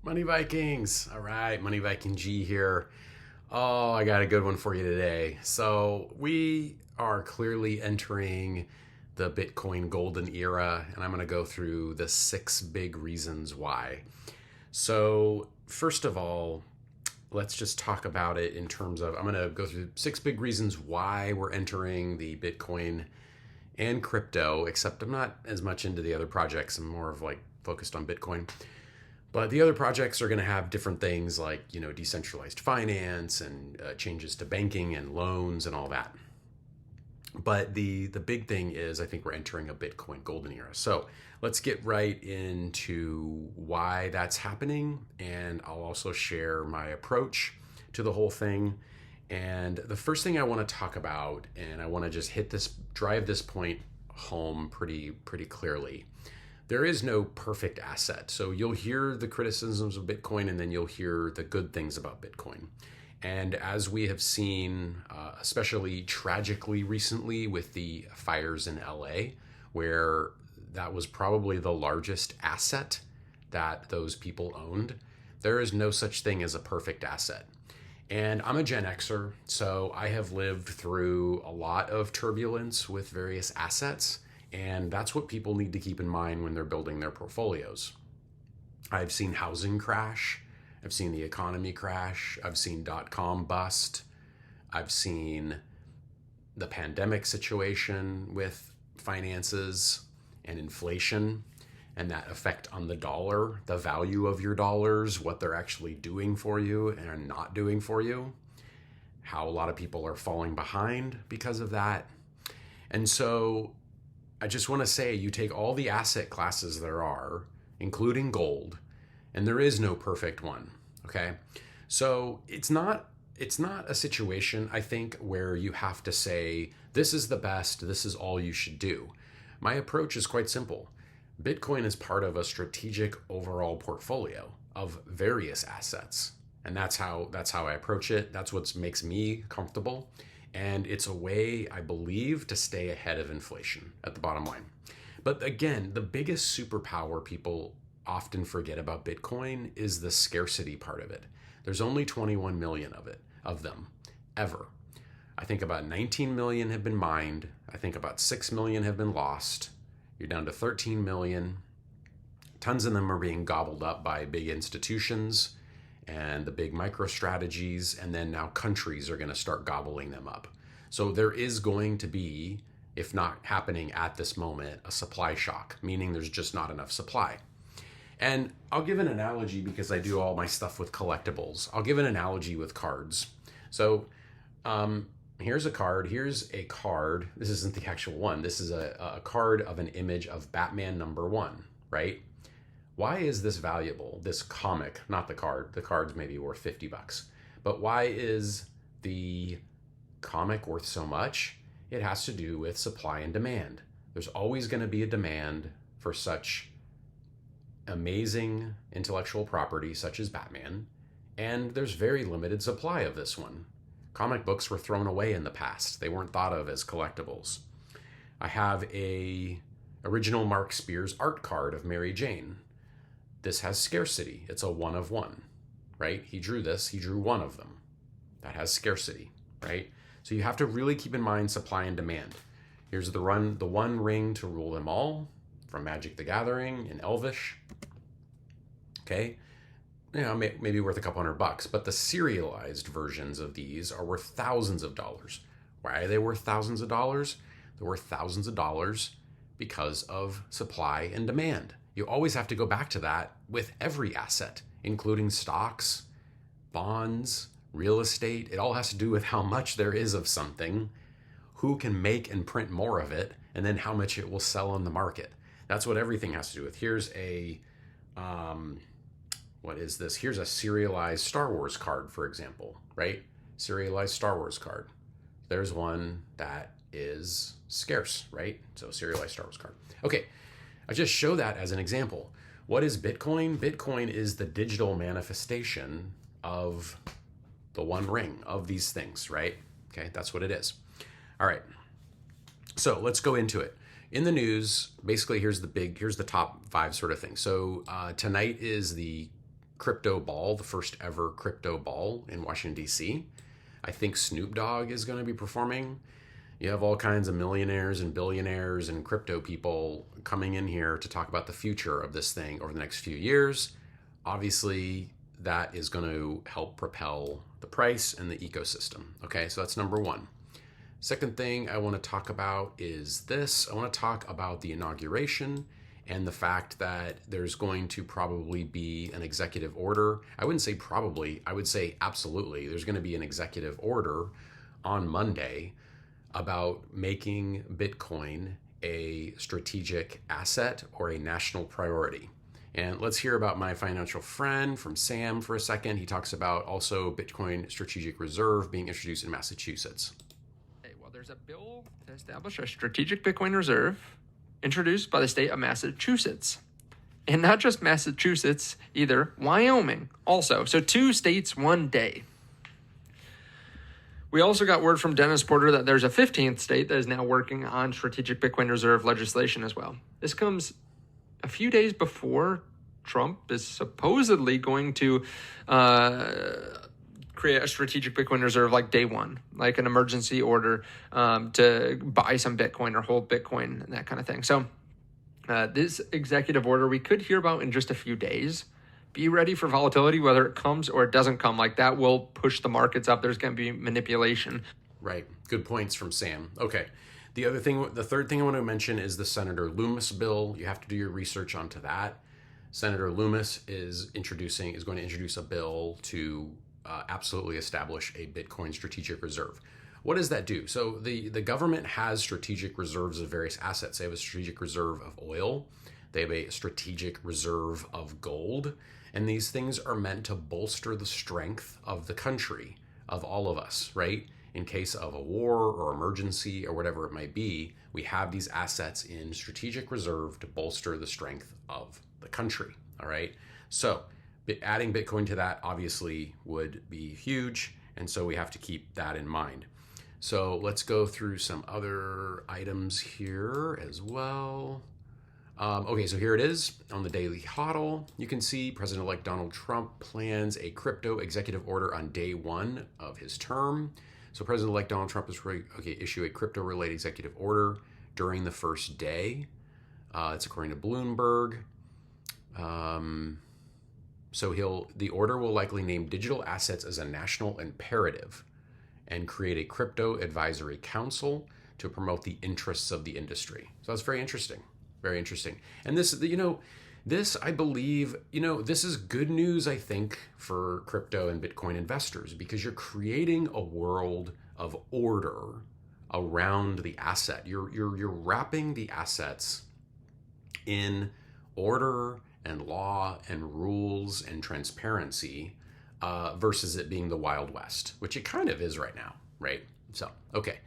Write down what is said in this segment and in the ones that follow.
Money Vikings. All right, Money Viking G here. Oh, I got a good one for you today. So, we are clearly entering the Bitcoin golden era, and I'm going to go through the 6 big reasons why. So, first of all, let's just talk about it in terms of I'm going to go through 6 big reasons why we're entering the Bitcoin and crypto, except I'm not as much into the other projects. I'm more of like focused on Bitcoin. But the other projects are going to have different things like, decentralized finance and changes to banking and loans and all that. But the big thing is I think we're entering a Bitcoin golden era. So let's get right into why that's happening. And I'll also share my approach to the whole thing. And the first thing I want to talk about, and I want to just drive this point home pretty clearly. There is no perfect asset. So you'll hear the criticisms of Bitcoin and then you'll hear the good things about Bitcoin. And as we have seen, especially tragically recently with the fires in LA, where that was probably the largest asset that those people owned, there is no such thing as a perfect asset. And I'm a Gen Xer, so I have lived through a lot of turbulence with various assets. And that's what people need to keep in mind when they're building their portfolios. I've seen housing crash. I've seen the economy crash. I've seen .com bust. I've seen the pandemic situation with finances and inflation and that effect on the dollar, the value of your dollars, what they're actually doing for you and are not doing for you, how a lot of people are falling behind because of that. And so I just want to say you take all the asset classes there are, including gold, and there is no perfect one, okay? So it's not a situation, I think, where you have to say, this is the best, this is all you should do. My approach is quite simple. Bitcoin is part of a strategic overall portfolio of various assets. And that's how I approach it. That's what makes me comfortable. And it's a way, I believe, to stay ahead of inflation at the bottom line. But again, the biggest superpower people often forget about Bitcoin is the scarcity part of it. There's only 21 million of them, ever. I think about 19 million have been mined. I think about 6 million have been lost. You're down to 13 million. Tons of them are being gobbled up by big institutions and the big micro strategies, and then now countries are going to start gobbling them up. So there is going to be, if not happening at this moment, a supply shock, meaning there's just not enough supply. And I'll give an analogy because I do all my stuff with collectibles. I'll give an analogy with cards. So here's a card. Here's a card. This isn't the actual one. This is a card of an image of Batman #1, right? Why is this valuable? This comic, not the card. The card's maybe worth $50. But why is the comic worth so much? It has to do with supply and demand. There's always going to be a demand for such amazing intellectual property such as Batman, and there's very limited supply of this one. Comic books were thrown away in the past. They weren't thought of as collectibles. I have a original Mark Spears art card of Mary Jane. This has scarcity. It's a 1 of 1, right? He drew this. He drew 1 of them. That has scarcity, right? So you have to really keep in mind supply and demand. Here's the one ring to rule them all from Magic the Gathering in Elvish. Okay, maybe worth a couple $100, but the serialized versions of these are worth thousands of dollars. Why are they worth thousands of dollars? They're worth thousands of dollars because of supply and demand. You always have to go back to that with every asset, including stocks, bonds, real estate. It all has to do with how much there is of something, who can make and print more of it, and then how much it will sell on the market. That's what everything has to do with. Here's a, what is this? Here's a serialized Star Wars card, for example, right? Serialized Star Wars card. There's one that is scarce, right? So serialized Star Wars card. Okay, I just show that as an example. What is Bitcoin? Bitcoin is the digital manifestation of the One Ring, of these things, right? Okay, that's what it is. All right, so let's go into it. In the news, basically here's the top 5 sort of things. So tonight is the crypto ball, the first ever crypto ball in Washington, D.C. I think Snoop Dogg is going to be performing. You have all kinds of millionaires and billionaires and crypto people coming in here to talk about the future of this thing over the next few years. Obviously, that is going to help propel the price and the ecosystem. Okay, so that's number one. Second thing I want to talk about is this. I want to talk about the inauguration and the fact that there's going to probably be an executive order. I wouldn't say probably, I would say absolutely. There's going to be an executive order on Monday about making Bitcoin a strategic asset or a national priority. And let's hear about my financial friend from Sam for a second. He talks about also Bitcoin Strategic Reserve being introduced in Massachusetts. Well, there's a bill to establish a strategic Bitcoin reserve introduced by the state of Massachusetts. And not just Massachusetts either, Wyoming also. So 2 states, 1 day. We also got word from Dennis Porter that there's a 15th state that is now working on strategic Bitcoin reserve legislation as well. This comes a few days before Trump is supposedly going to create a strategic Bitcoin reserve like day one, like an emergency order to buy some Bitcoin or hold Bitcoin and that kind of thing. So this executive order we could hear about in just a few days. Be ready for volatility, whether it comes or it doesn't come. Like that will push the markets up. There's going to be manipulation. Right. Good points from Sam. Okay. The third thing I want to mention is the Senator Loomis bill. You have to do your research onto that. Senator Loomis is going to introduce a bill to absolutely establish a Bitcoin strategic reserve. What does that do? So the government has strategic reserves of various assets. They have a strategic reserve of oil. They have a strategic reserve of gold. And these things are meant to bolster the strength of the country, of all of us, right? In case of a war or emergency or whatever it might be, we have these assets in strategic reserve to bolster the strength of the country, all right? So adding Bitcoin to that obviously would be huge, and so we have to keep that in mind. So let's go through some other items here as well. Okay, so here it is on the Daily Hodl. You can see President-elect Donald Trump plans a crypto executive order on day 1 of his term. So President-elect Donald Trump is issue a crypto-related executive order during the first day. It's according to Bloomberg. So the order will likely name digital assets as a national imperative and create a crypto advisory council to promote the interests of the industry. So that's very interesting. Very interesting. And this, I believe, this is good news, I think, for crypto and Bitcoin investors, because you're creating a world of order around the asset. You're wrapping the assets in order and law and rules and transparency versus it being the Wild West, which it kind of is right now, right? So, okay.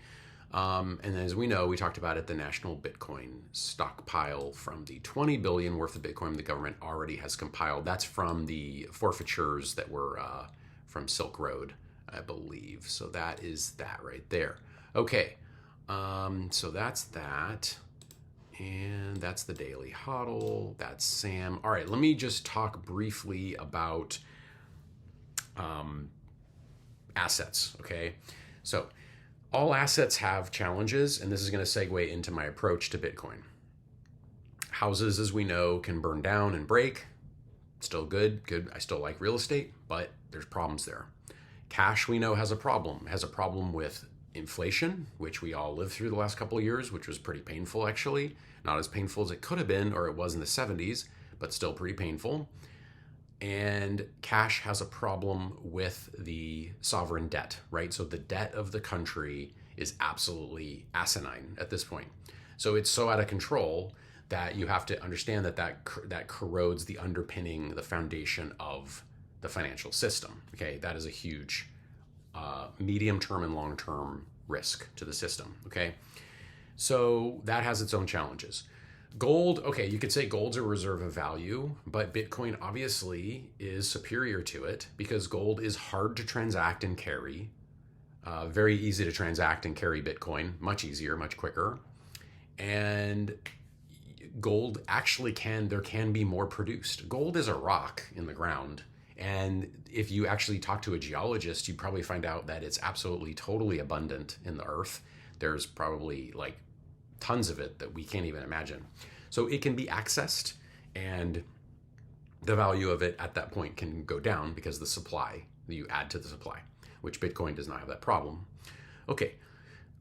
And as we know, we talked about it, the national Bitcoin stockpile from the 20 billion worth of Bitcoin the government already has compiled. That's from the forfeitures that were from Silk Road, I believe. So that is that right there. Okay, so that's that. And that's the Daily Hodl. That's Sam. All right, let me just talk briefly about assets, okay? So all assets have challenges, and this is going to segue into my approach to Bitcoin. Houses, as we know, can burn down and break. Still good. I still like real estate, but there's problems there. Cash, we know, has a problem. It has a problem with inflation, which we all lived through the last couple of years, which was pretty painful, actually. Not as painful as it could have been, or it was in the 70s, but still pretty painful. And cash has a problem with the sovereign debt, right? So the debt of the country is absolutely asinine at this point. So it's so out of control that you have to understand that corrodes the underpinning, the foundation of the financial system. Okay, that is a huge medium-term and long-term risk to the system. Okay, so that has its own challenges. Gold, okay, you could say gold's a reserve of value, but Bitcoin obviously is superior to it because gold is hard to transact and carry. Very easy to transact and carry Bitcoin, much easier, much quicker. And gold actually there can be more produced. Gold is a rock in the ground, And if you actually talk to a geologist, you'd probably find out that it's absolutely totally abundant in the earth. There's probably like tons of it that we can't even imagine. So it can be accessed, and the value of it at that point can go down because the supply, you add to the supply, which Bitcoin does not have that problem. Okay,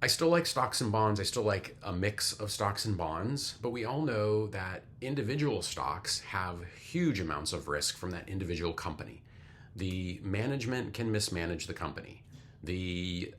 I still like stocks and bonds. I still like a mix of stocks and bonds, but we all know that individual stocks have huge amounts of risk from that individual company. The management can mismanage the company. The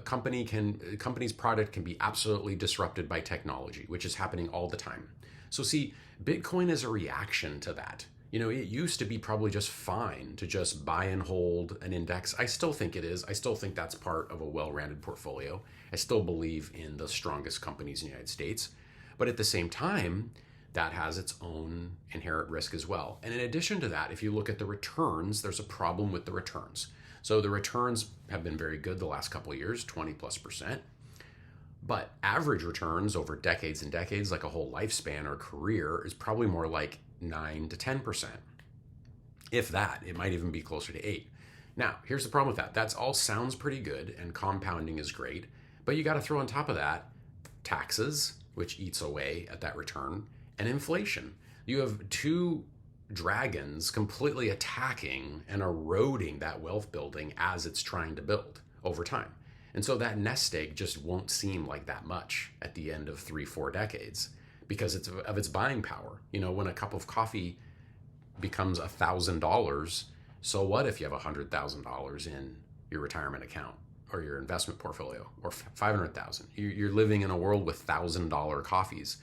company's product can be absolutely disrupted by technology, which is happening all the time. So see, Bitcoin is a reaction to that. You know, it used to be probably just fine to just buy and hold an index. I still think it is. I still think that's part of a well-rounded portfolio. I still believe in the strongest companies in the United States. But at the same time, that has its own inherent risk as well. And in addition to that, if you look at the returns, there's a problem with the returns. So the returns have been very good the last couple of years, 20+%. But average returns over decades and decades, like a whole lifespan or career, is probably more like 9 to 10%. If that, it might even be closer to 8. Now, here's the problem with that. That's all sounds pretty good, and compounding is great, but you got to throw on top of that taxes, which eats away at that return, and inflation. You have two dragons completely attacking and eroding that wealth building as it's trying to build over time. And so that nest egg just won't seem like that much at the end of 3-4 decades because it's of its buying power. You know, when a cup of coffee becomes $1,000, so what if you have $100,000 in your retirement account or your investment portfolio, or $500,000? You're living in a world with $1,000 coffees,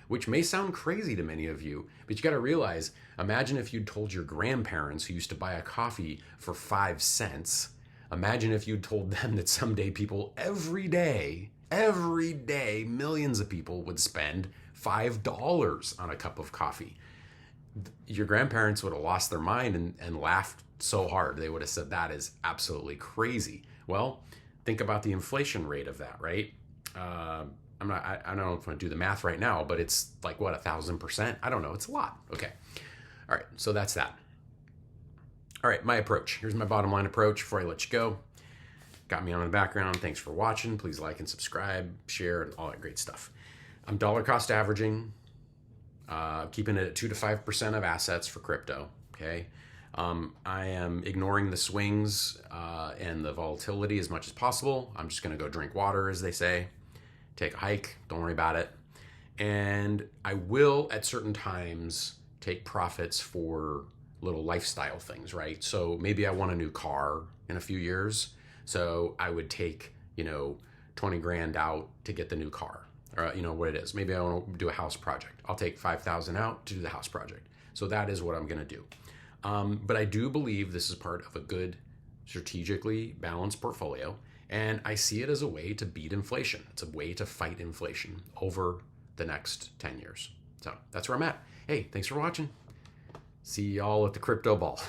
which may sound crazy to many of you, but you got to realize, imagine if you'd told your grandparents who used to buy a coffee for 5 cents. Imagine if you'd told them that someday people every day, millions of people would spend $5 on a cup of coffee. Your grandparents would have lost their mind and laughed so hard. They would have said that is absolutely crazy. Well, think about the inflation rate of that, right? I don't know if I want to do the math right now, but it's like what, 1,000%? I don't know. It's a lot. Okay. All right. So that's that. All right, my approach. Here's my bottom line approach before I let you go. Got me on in the background. Thanks for watching. Please like and subscribe, share, and all that great stuff. I'm dollar cost averaging, keeping it at 2 to 5% of assets for crypto. Okay. I am ignoring the swings and the volatility as much as possible. I'm just going to go drink water, as they say. Take a hike. Don't worry about it. And I will, at certain times, take profits for little lifestyle things, right? So maybe I want a new car in a few years. So I would take, 20 grand out to get the new car, or what it is. Maybe I want to do a house project. I'll take 5,000 out to do the house project. So that is what I'm going to do. But I do believe this is part of a good, strategically balanced portfolio. And I see it as a way to beat inflation. It's a way to fight inflation over the next 10 years. So that's where I'm at. Hey, thanks for watching. See y'all at the crypto ball.